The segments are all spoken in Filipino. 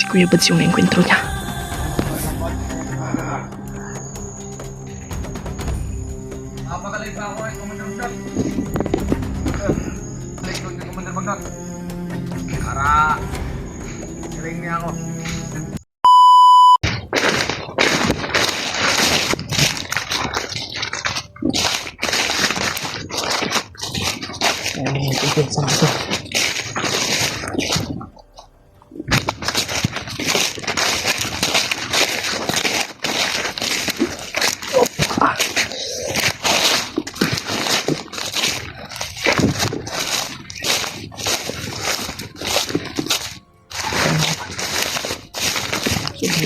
Kuya Bads yung na-enkwentro niya. Mapagaling pa ako ay Commander Bagat. Likod ni Commander Bagat. Para siring niya ako. Tingin sa ito.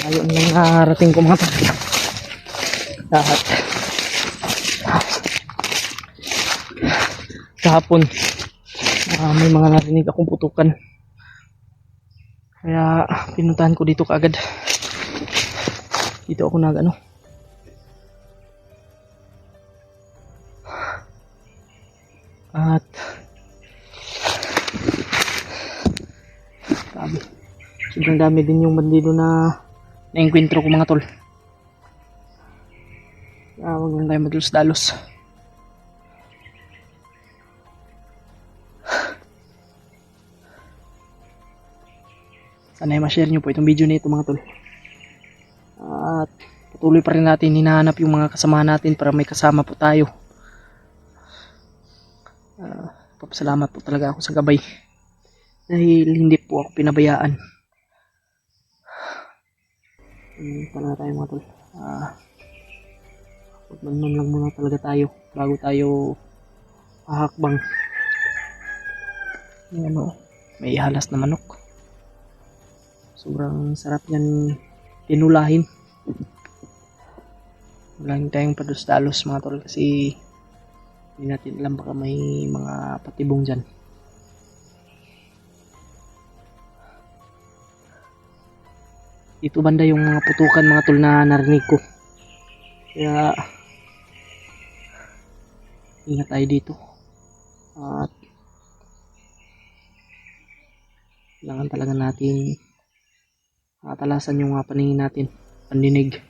Ayun ang narating ko mga tol. Lahat. Kahapon, may mga narinig akong putukan. Kaya pinuntahan ko dito kaagad. Dito ako nag At sabi, sobrang dami din yung bandido na na-enkwentro ko mga tol. Huwag lang tayo madalos-dalos. Sana ma-share nyo po itong video nito mga tol. At patuloy pa rin natin hinahanap yung mga kasama natin para may kasama po tayo. Papasalamat po talaga ako sa gabay. Dahil hindi po ako pinabayaan. Talaga tayo mga tol. Magmanman lang muna talaga tayo bago tayo hahakbang. May halas na manok. Sobrang sarap yan tinulahin. Wala tayong pados-dalos mga tol kasi hindi natin alam baka may mga patibong dyan. Dito banda yung mga putukan mga tol na narinig ko. Kaya ingat tayo dito. At kailangan talaga natin atalasan yung paningin natin, pandinig.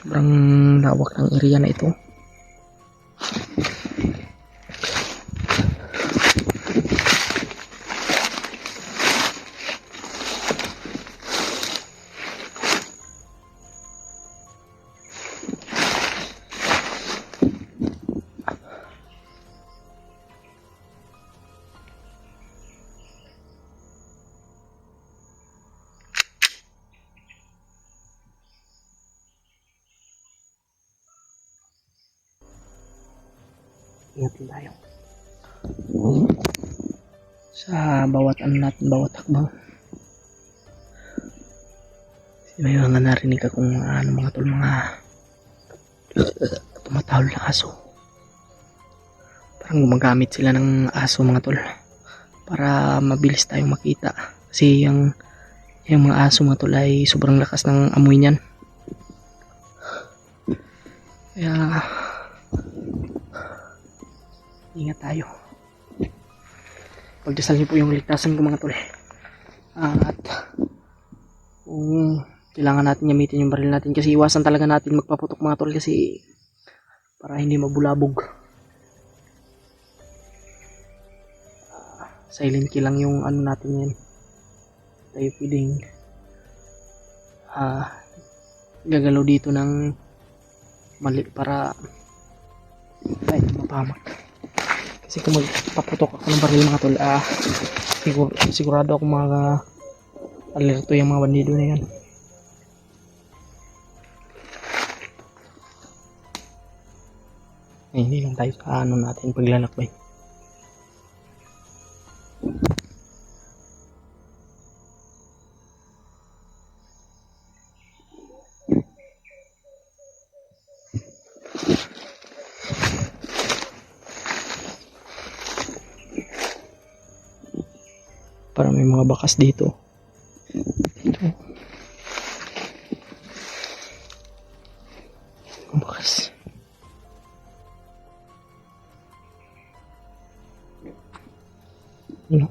Sobrang lawak ng area na ito. Ingat tayo sa bawat natin, bawat hakbang. May mga narinig akong mga tol, mga tumatahol na aso. Parang gumagamit sila ng aso mga tol para mabilis tayong makita kasi yung mga aso mga tol ay sobrang lakas ng amoy niyan. Kaya ingat tayo. Pagdasal niyo po yung ligtasan ko mga tol. At kung kailangan natin gamitin yung baril natin kasi iwasan talaga natin magpaputok mga tol kasi para hindi mabulabog. Silent kill lang yung natin yan. Tayo pwedeng gagalaw dito ng mali para tayo mapahamak. Kasi kung magpaputok ako ng baril mga tol, sigurado ako mga alerto yung mga bandido na yan. Hindi lang tayo sa natin paglalakbay. Para may mga bakas dito. Ang bakas. Ano?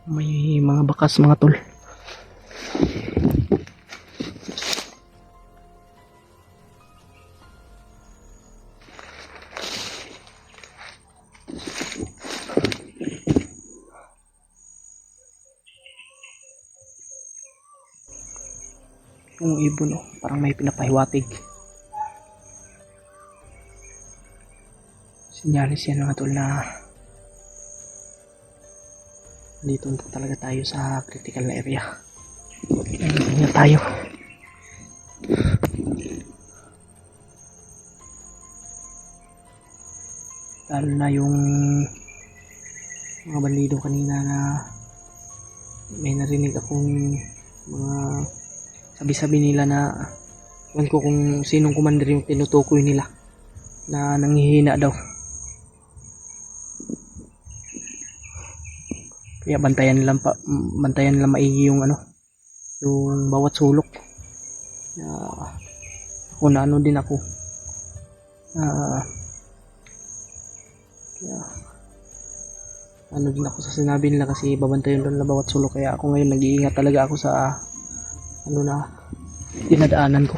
May mga bakas mga tol. Yung ibon, oh, parang may pinapahiwatig. Sinyalis yan mga tol na dito po talaga tayo sa critical na area. Dito na tayo. Lalo na yung mga bandido kanina na may narinig akong mga sabi-sabi nila na ewan ko kung sinong commander yung tinutukoy nila na nanghihina daw. Kaya bantayan nila maigi yung yung bawat sulok. Ako na din ako. Kaya din ako sa sinabi nila kasi babantayan doon na bawat sulok, kaya ako ngayon nag-iingat talaga ako sa na dinadaanan ko.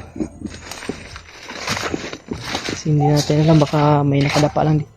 Kasi hindi natin alam, baka may nakadapa lang din.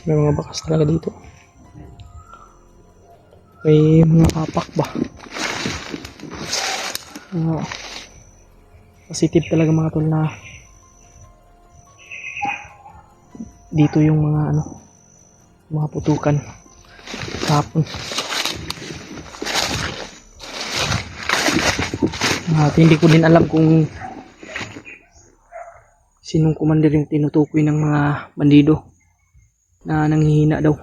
May mga bakas talaga dito. May mga apak ba? Positive talaga mga tol na dito yung mga mga putukan hapon. Hindi ko din alam kung sinong commander yung tinutukoy ng mga bandido na nanghihina daw.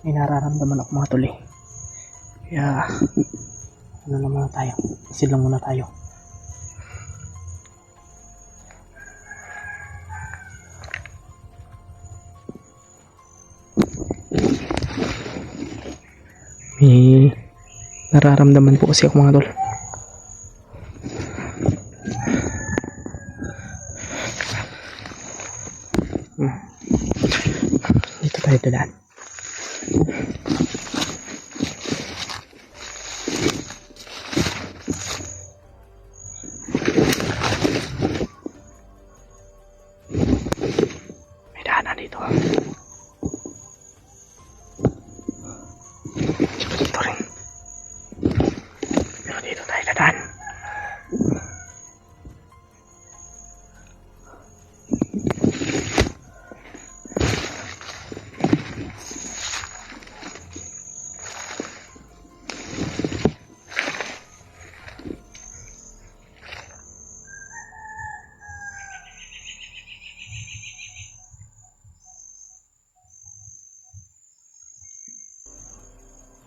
May nararamdaman ako mga tol eh. Kaya na muna tayo. Isid lang muna tayo. May nararamdaman po kasi ako mga tol. Dito tayo dadaan. May daanan dito. Dito rin. Pero dito tayo dadaan.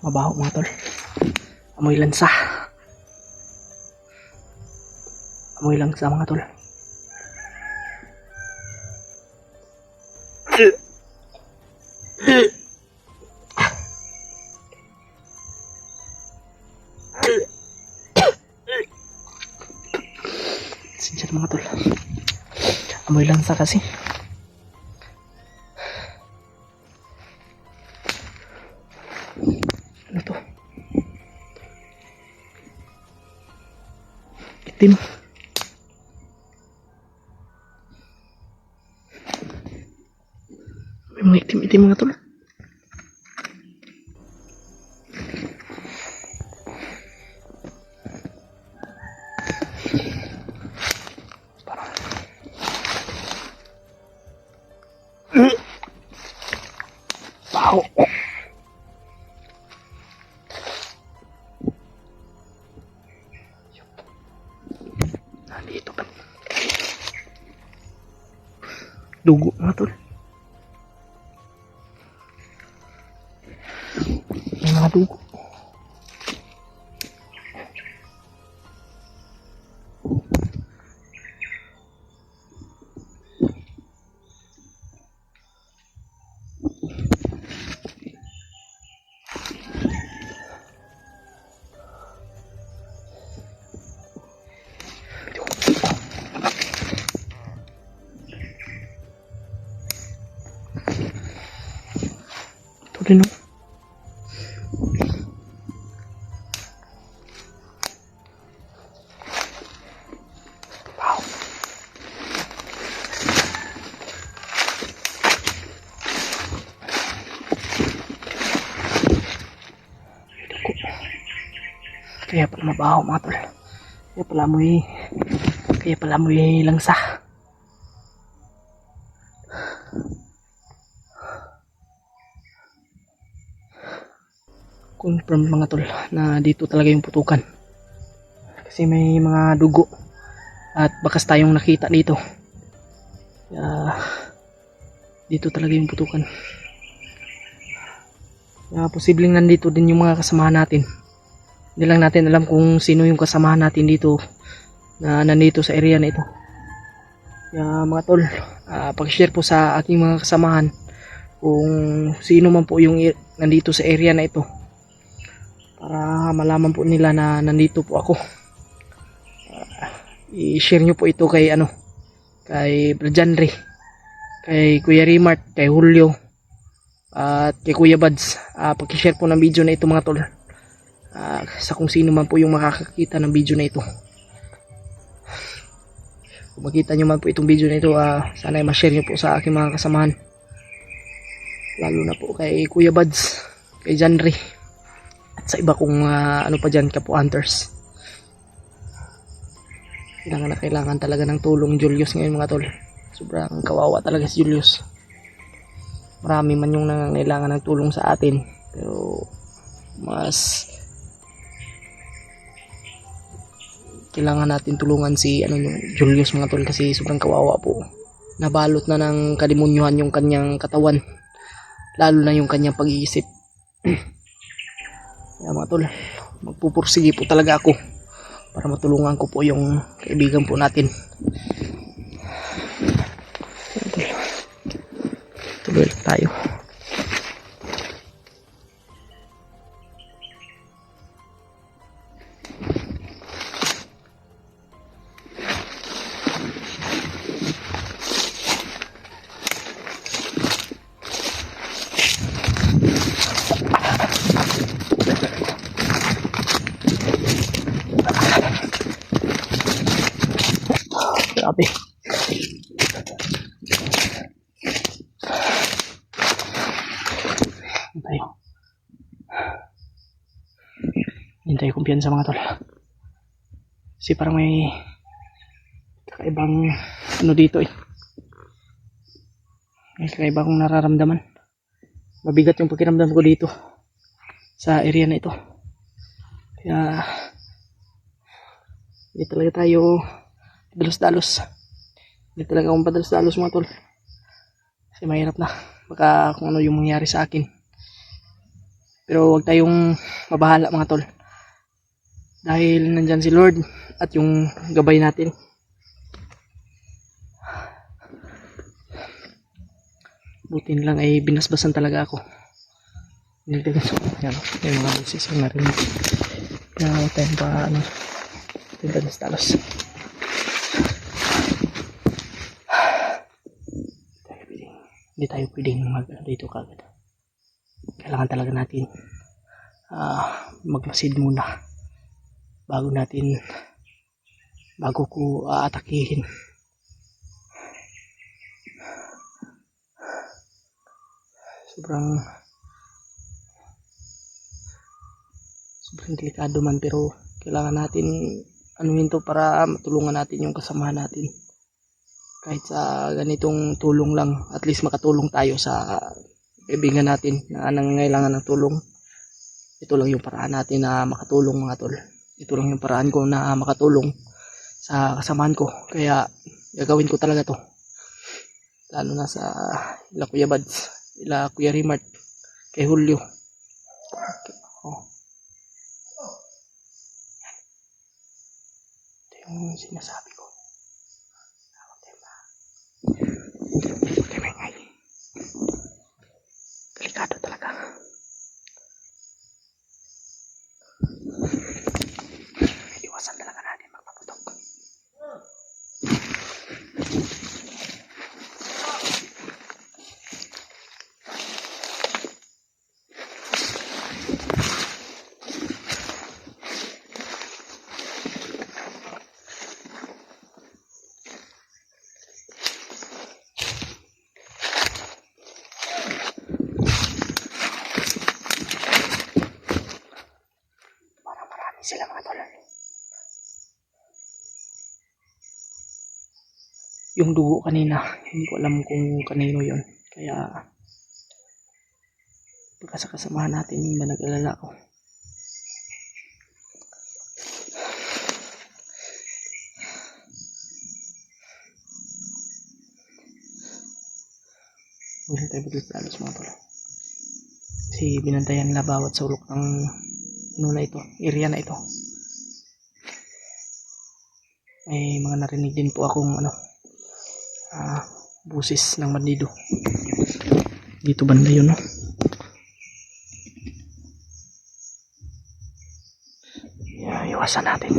Mabaho mga tol. Amoy lansa. Amoy lansa mga tol. Sincere mga tol. Amoy lansa kasi. Ano to? Itim. May mga itim-itim mga tol. Baho. Nandito pa. Dugo mga tol. May mga dugo. Ito rin o. Wow. Kaya pala mabaho mga tol. Kaya pala amoy langsa. Confirm mga tol na dito talaga yung putukan. Kasi may mga dugo at bakas tayong nakita dito. Kaya dito talaga yung putukan. Kaya posibleng nandito din yung mga kasamahan natin. Hindi lang natin alam kung sino yung kasamahan natin dito na nandito sa area na ito. Kaya mga tol, pag-share po sa aking mga kasamahan kung sino man po yung nandito sa area na ito para malaman po nila na nandito po ako. I-share nyo po ito kay kay Brajanre, kay Kuya Rimart, kay Julio at kay Kuya Bads. Pag-share po ng video na ito mga tol, sa kung sino man po yung makakakita ng video na ito. Kung makita nyo man po itong video na ito, sana ay ma-share nyo po sa aking mga kasamahan, lalo na po kay Kuya Bads, kay Janre at sa iba kong pa dyan, Kapo Hunters. Kailangan talaga ng tulong Julius ngayon mga tol. Sobrang kawawa talaga si Julius. Marami man yung nangangailangan ng tulong sa atin, pero mas kailangan natin tulungan si yung Julius mga tol, kasi sobrang kawawa po. Nabalot na ng kadimunyuhan yung kanyang katawan, lalo na yung kanyang pag-iisip. Kaya mga tol, magpupursige po talaga ako para matulungan ko po yung kaibigan po natin. Tuloy lang tayo. Grabe. Hintay kumpiyansa mga tol. Kasi parang may kakaibang dito eh. May kakaiba akong nararamdaman. Mabigat yung pakiramdam ko dito sa area na ito. Kaya hindi talaga tayo dalos-dalos. Hindi talaga akong padalos-dalos mga tol. Kasi mahirap na. Baka kung ano yung mangyari sa akin. Pero huwag tayong mabahala mga tol. Dahil nandyan si Lord at yung gabay natin. Buti lang ay binasbasan talaga ako. Yan, yung mga busis yung narinig. Kaya huwag tayong pa, talos. Hindi tayo pwedeng dito kagad. Kailangan talaga natin magmasid muna bago ko aatakihin. Sobrang delikado man, pero kailangan natin anuhin to para matulungan natin yung kasamahan natin. Kahit sa ganitong tulong lang, at least makatulong tayo sa kaibigan natin na nangangailangan ng tulong. Ito lang yung paraan natin na makatulong mga tol. Ito lang yung paraan ko na makatulong sa kasamahan ko. Kaya gagawin ko talaga to. Lalo na sa ila Kuya Bads, ila Kuya Rimart, kay Julio. Oh. Ito yung sinasabi ko. Delikado talaga. Iwasan talaga natin magpaputok. Sila mga tol. Yung dugo kanina, hindi ko alam kung kanino yon. Kaya baka sa kasamahan natin yung nag-alala ko. Hindi tayo biglas mga tol. Kasi binantayan nila bawat sulok ng area na ito. May mga narinig din po akong busis ng bandido. Dito banda yun, no? Iwasan natin.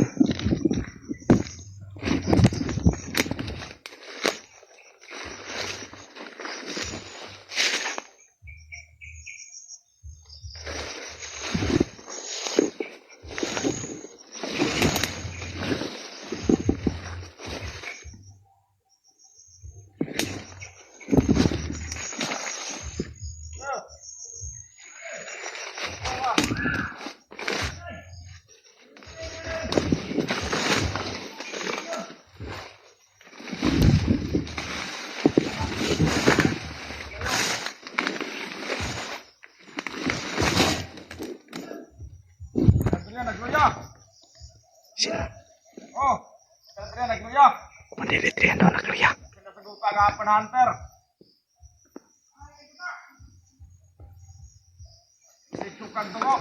Sino? Oh, kaya nagluya. Mandiritrihan daw nagluya. Pinatagupa ka pa na hunter. Itukan to mo.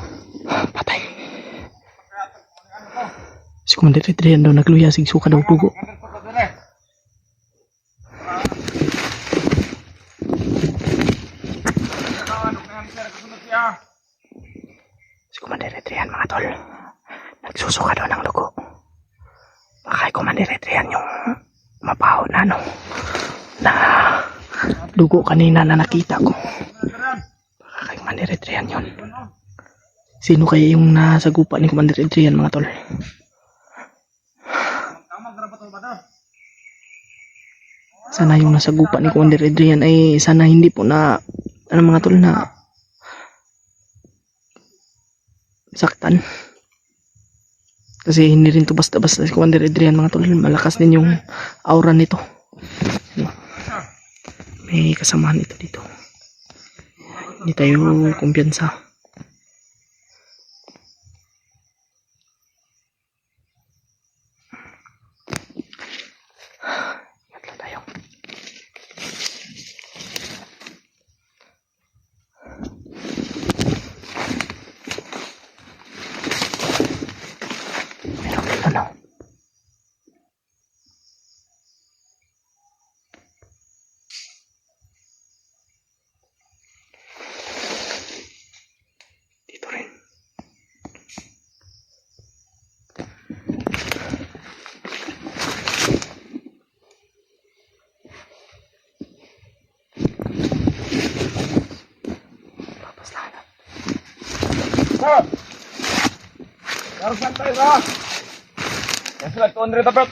Patay. Si Mandiritrihan daw nagluya, sigsuka daw dugo. Si Mandiritrihan mga tol, nagsusuka daw ng dugo. Baka Mandiritrihan yung mabaho na na dugo kanina na nakita ko. Baka Mandiritrihan yun. Sino kaya yung nasagupa ni Commander Adrian mga tol? Sana yung nasagupa ni Commander Adrian ay sana hindi po na mga tol na saktan. Kasi hindi rin to basta-basta si Commander Adrian mga tol. Malakas din yung aura nito. May kasamahan ito dito. Hindi tayo kumpiyansa. Sir! Harus santai, Sir! Yang sudah tuan dari tempat.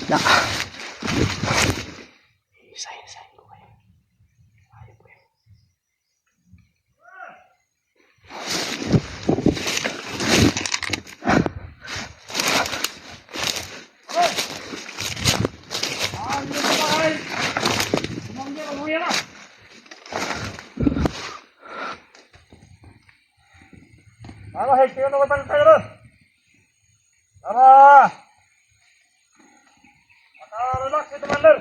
Dah. Saya ko kayo. Ayop kayo. Tama, hei, kayo na batang tayo ron. Tama! Maka-relax itu, Commander.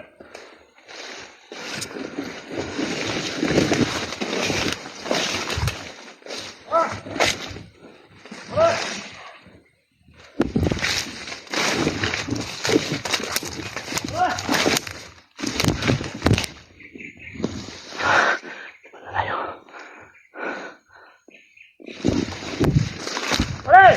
Ah! Boleh! Boleh! Wala tayo. Boleh!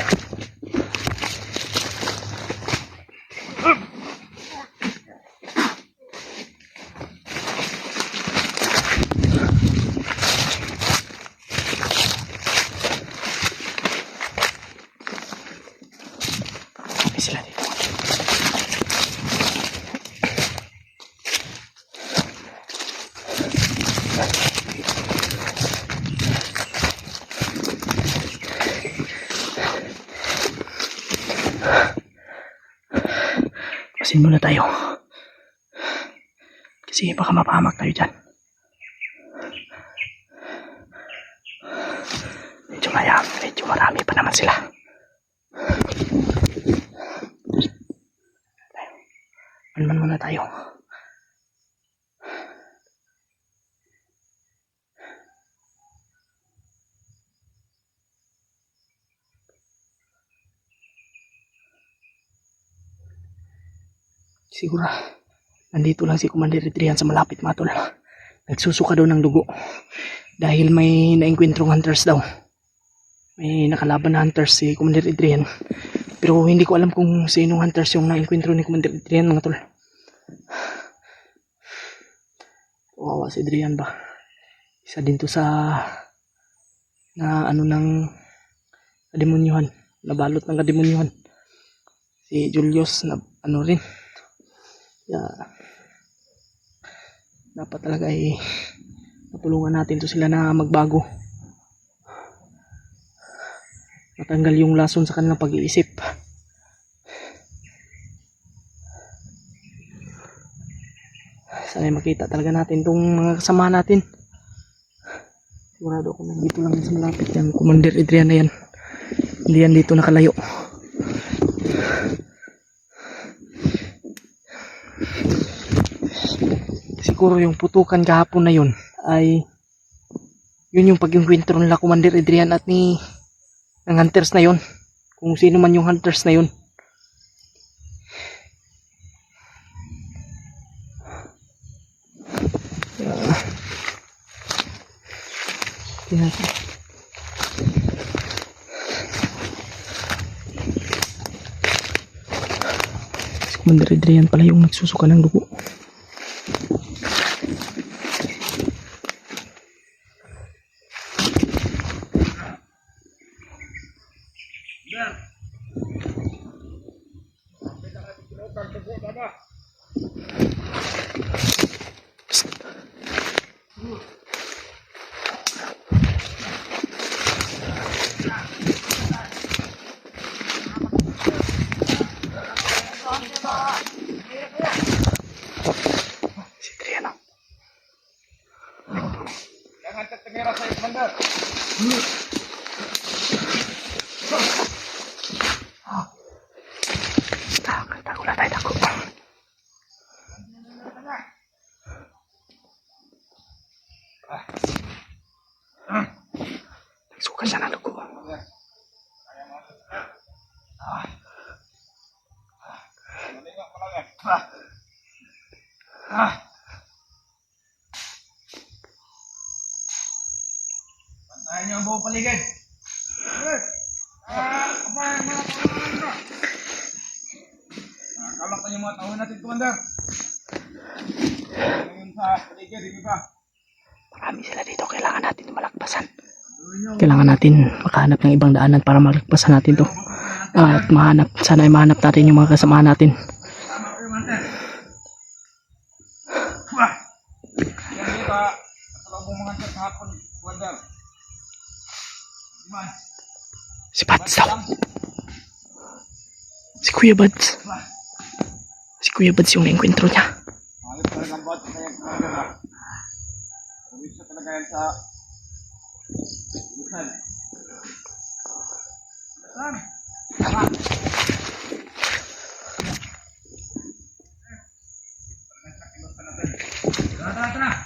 May sila dito. Pasin muna tayo. Kasi baka mapahamak tayo dyan. Medyo marami pa naman sila. Manman muna tayo. Siguro, nandito lang si Commander Adrian sa malapit, mga tol. Nagsusuka daw ng dugo. Dahil may naengkwentrong hunters daw. May nakalaban na hunters si Commander Adrian. Pero hindi ko alam kung sinong hunters yung naengkwentro ni Commander Adrian, mga tol. Kawawa si Adrian ba? Isa din to sa na ano ng kademonyuhan. Nabalot ng kademonyuhan. Si Julius na ano rin. Kaya dapat talaga ay matulungan natin to sila na magbago. Matanggal yung lason sa kanilang pag-iisip. Sana makita talaga natin itong mga kasama natin. Sigurado ako nandito lang sa malapit yan. Commander Adrian na yan. Hindi yan dito nakalayo. Siguro yung putukan kahapon na yun ay yun yung pag-enkwentro nila Commander Adrian at ni ng hunters na yun. Kung sino man yung hunters na yun. Tingnan natin. Si Commander Adrian pala yung nagsusuka ng dugo. Si Adrian. Jangan tertenggerak saya, Commander. Tago na tayo, tago. Nagsuka siya ng dugo. Kaya niyo ang buong paligid. Apa yung mga tawanan ka? Kalak na yung mga tao natin, Commander. Ngayon sa paligid, hindi ba? Marami sila dito. Kailangan natin malakpasan. Kailangan natin makahanap ng ibang daanan para malakpasan natin to. At sana ay mahanap natin yung mga kasamahan natin. Tama kayo, Commander. Wah! Yan dito, sa lobong mga sa hapon, Commander. Diman. Si Buds daw. Si Kuya Buds. Si Kuya Buds yung naengkwentro niya. Ayos talaga ang bot kaya Commander ha. Ayos na talaga yan sa Busan. Busan! Tama! Tara!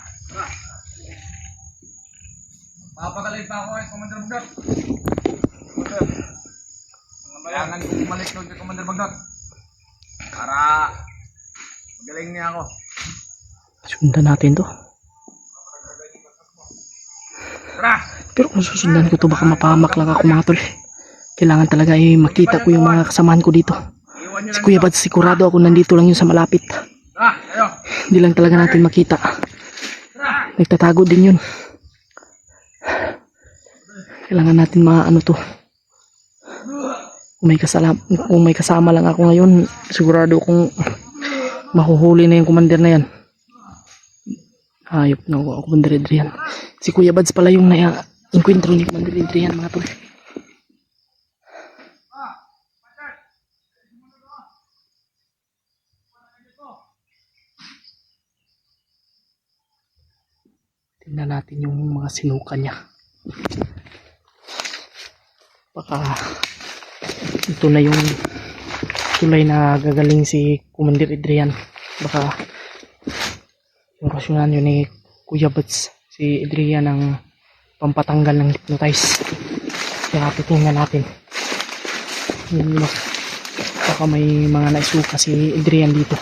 Papagaling pa ako kay Commander Bagdot. Commander. Kailangan kong bumalik doon kay Commander Bagdot. Para magaling niya ako. Sundan natin to. Tara! Pero kung susundan ko to baka mapahamak lang ako mga tol. Kailangan talaga ay makita ko yung mga kasamahan ko dito. Iwan niyo Si lang Kuya ito. Buds sigurado ako nandito lang yun sa malapit. Tara! Kayo! Hindi lang talaga natin makita. Tara! Nagtatago din yun. Kailangan natin maano to. Kung may kasama lang ako ngayon, sigurado kong mahuhuli na yung commander na yan. Hayop na ako, Commander Adrian. Si Kuya Buds pala yung na-encuentro ni Commander Adrian, mga tol. Tingnan natin yung mga sinuka niya. Baka ito na yung tulay na gagaling si Commander Adrian. Baka yung rasyonan yun ni Kuya Buds, si Adrian ang pampatanggal ng hypnotize. Kaya titingnan natin. Baka may mga naisuka si Adrian dito.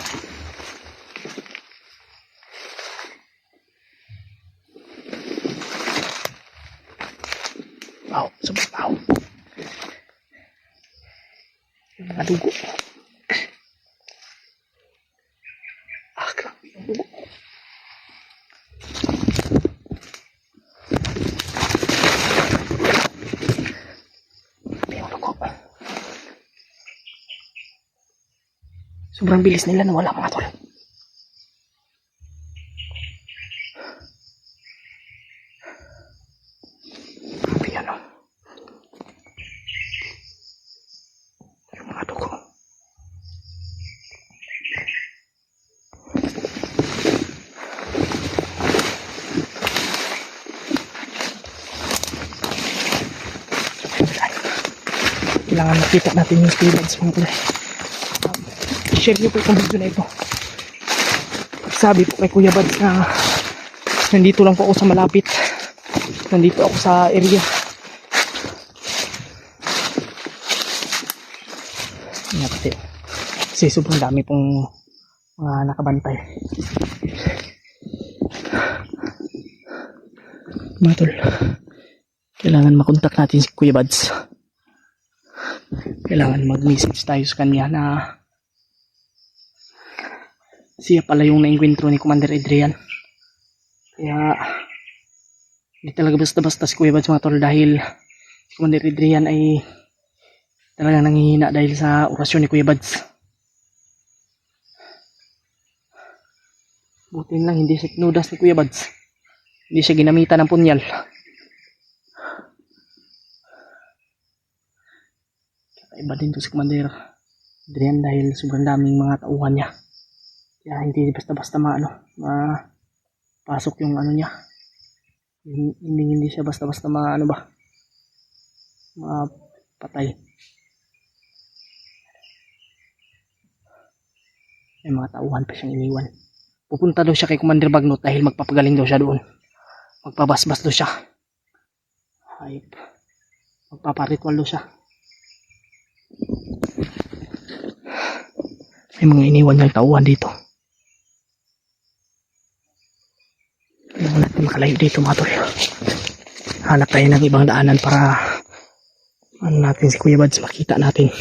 Wow, sobrang wow. Yung mga dugo. Grabe yung dugo. Grabe yung dugo. Sobrang bilis nila nawala mga tol. Grabe yan o. Yung mga dugo. Kailangan makita natin yung speedbags mga tol. Share nyo po itong video na ito. Sabi po kay Kuya Buds na nandito lang po ako sa malapit. Nandito ako sa area. Nga pati. Kasi sobrang dami pong mga nakabantay. Mga tol, kailangan makontak natin si Kuya Buds. Kailangan mag-message tayo sa kanya na siya pala yung na-encuentro ni Commander Adrian. Kaya hindi talaga basta-basta si Kuya Buds mga tol, dahil si Commander Adrian ay talaga nanghihina dahil sa orasyon ni Kuya Buds. Buti lang hindi siya tinudas ni Kuya Buds. Hindi siya ginamitan ng punyal. Iba din to si Commander Adrian dahil sobrang daming mga tauhan niya. Kaya hindi basta-basta mapasok yung ano niya. Hindi siya basta-basta mapatay. May mga tauhan pa siyang iniwan. Pupunta daw siya kay Commander Bagnot dahil magpapagaling daw siya doon. Magpabasbas daw siya. Hayop. Magpaparitual daw siya. May mga iniwan niyang tauhan dito. Kailangan natin makalayo dito mga tol. hanap tayo ng ibang daanan para ano natin si Kuya Bads makita natin.